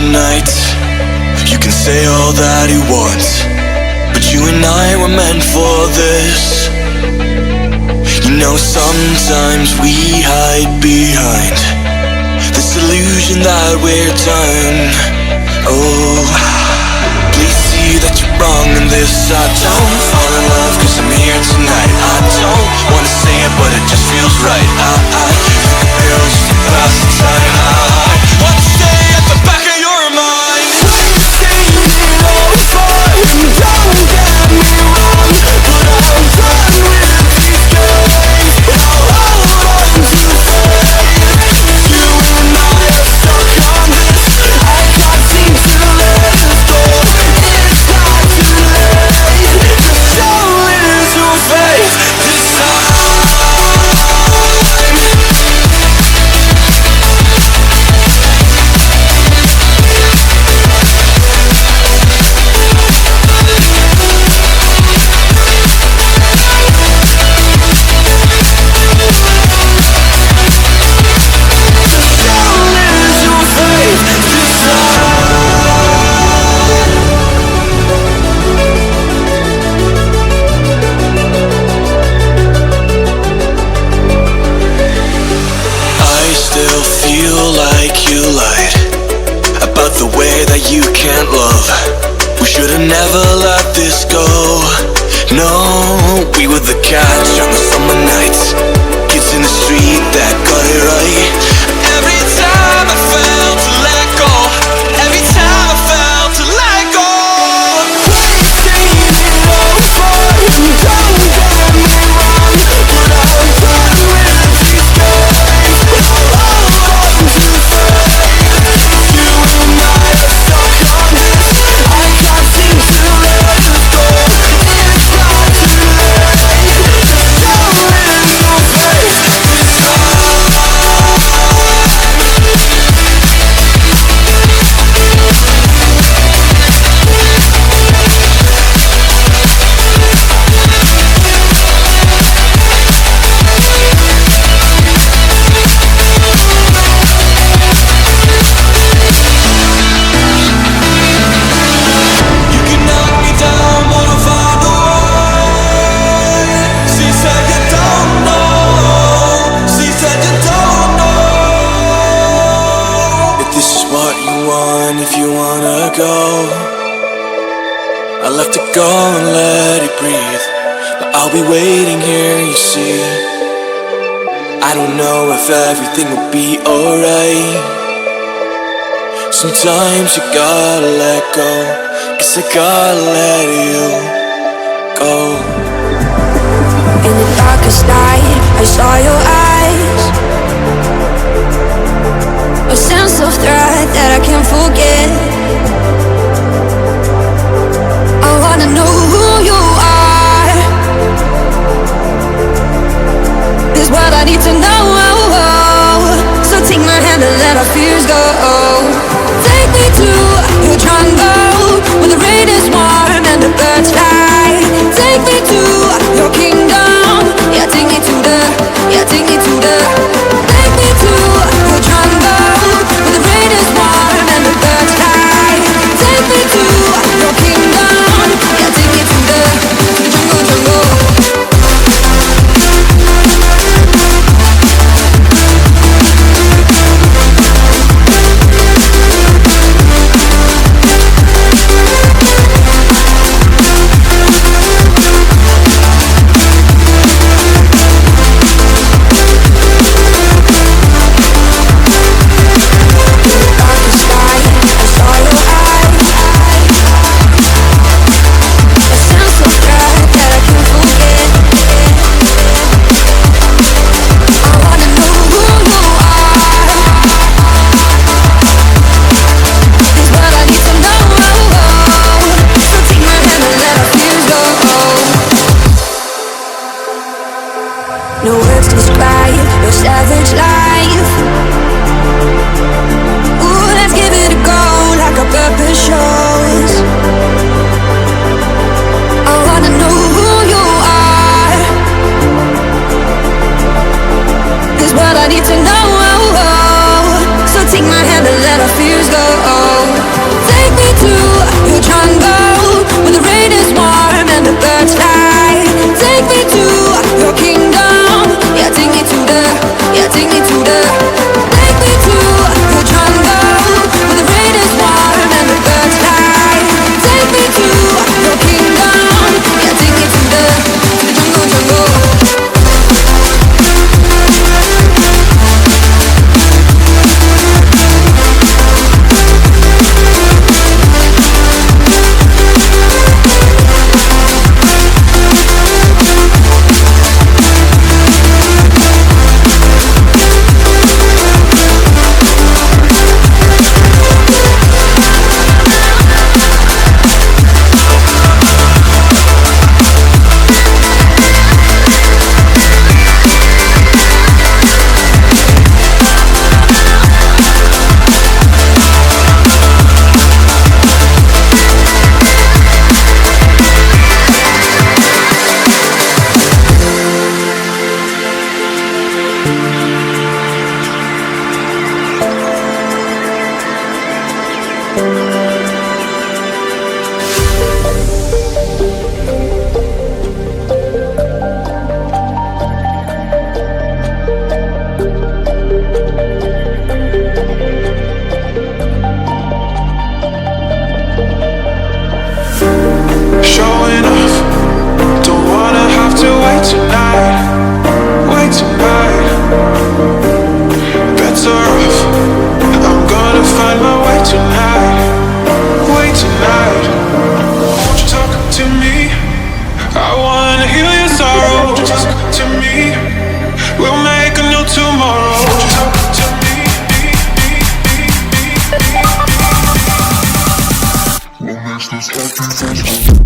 tonight. You can say all that you want, but you and I were meant for this. You know, sometimes we hide behind this illusion that we're done. Oh, please see that you're wrong in this. I don't fall in love cause I'm here tonight. I don't wanna say it but it just feels right. I took a pill just to pass the time. I wanna stay at the back of your mind. We've seen it all before, and don't get me wrong, but I'm done with these games. I'll hold on to faith. You and I are stuck on this. I can't seem to let it go. It's not too late. Just show little faith this time. Never let this go. No, we were the catch on the summer nights, kids in the street that got it right. Every time I felt to let go, every time I felt to let go. We've seen it all before, and don't get me wrong, but I'm done with these games. I'll hold on to faith. You and I are stuck on this. I can't seem to let it go. It's not too late. Just show little faith this time. You can knock me down, but I'll find a way. She said you don't know. She said you don't know. If this is what you want, if you wanna go, I'll have to go and let it breathe. But I'll be waiting here, you see. I don't know if everything will be alright. Sometimes you gotta let go, guess I gotta let you go. In the darkest night, I saw your eyes, a sense of threat that I can't forget. I wanna know who you are. This world I need to know. So take my hand and let our fears go. Take me to your jungle, where the rain is warm and the birds fly. Take me to your kingdom. Yeah, take me to the. Take me to the. Take me to your jungle, where the rain is warm and the birds fly. Take me to your kingdom. Yeah, take me to the jungle, jungle. Showing off, don't wanna have to wait tonight. Wait tonight. Better off, I'm gonna find my way tonight. Wait tonight. Won't you talk to me? I wanna heal your sorrow. Won't you talk to me? We'll make a new tomorrow. Won't you talk to me? What makes this happen?